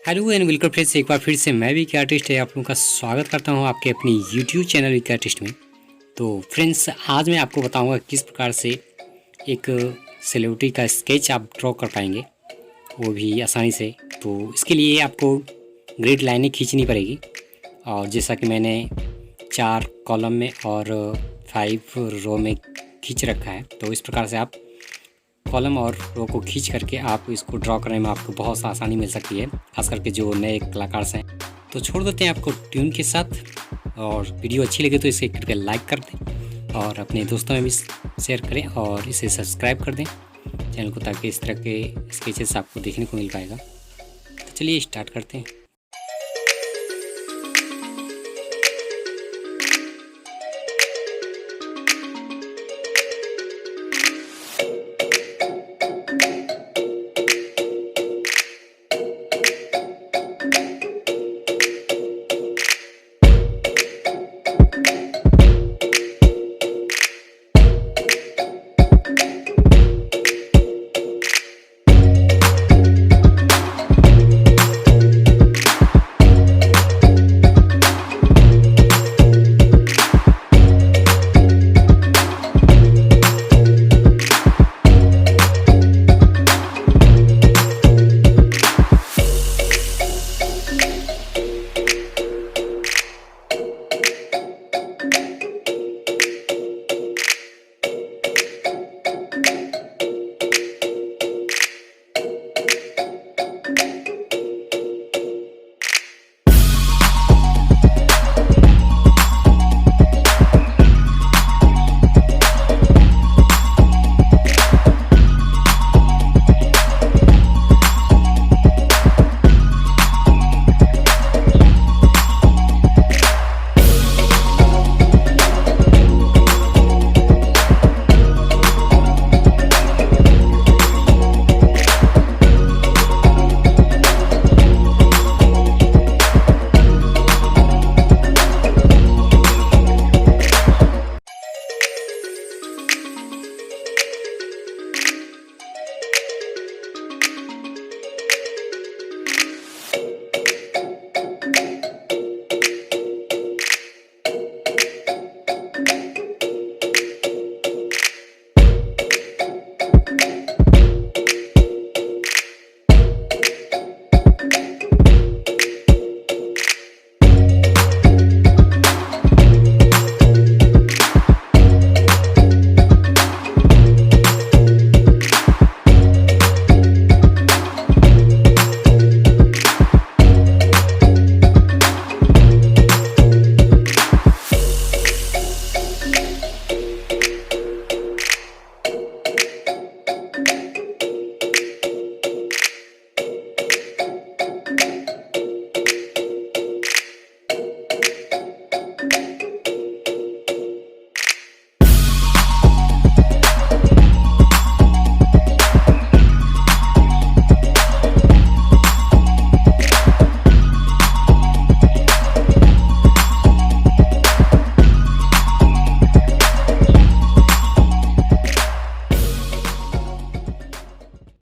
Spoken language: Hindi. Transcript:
हेलो एंड वेलकम फ्रेंड्स, एक बार फिर से मैं विकी आर्टिस्ट है आप लोगों का स्वागत करता हूं आपके अपनी यूट्यूब चैनल विकी आर्टिस्ट में। तो फ्रेंड्स, आज मैं आपको बताऊंगा किस प्रकार से एक सेलिब्रिटी का स्केच आप ड्रॉ कर पाएंगे, वो भी आसानी से। तो इसके लिए आपको ग्रिड लाइनें खींचनी पड़ेगी, और जैसा कि मैंने 4 कॉलम में और 5 रो में खींच रखा है, तो इस प्रकार से आप कॉलम और रो को खींच करके आप इसको ड्रॉ करने में आपको बहुत सा आसानी मिल सकती है, खास करके जो नए कलाकार हैं। तो छोड़ देते हैं आपको ट्यून के साथ, और वीडियो अच्छी लगे तो इसे कृपया लाइक कर दें और अपने दोस्तों में भी शेयर करें और इसे सब्सक्राइब कर दें चैनल को, ताकि इस तरह के स्केचेस आपको देखने को मिल पाएगा। तो चलिए स्टार्ट करते हैं।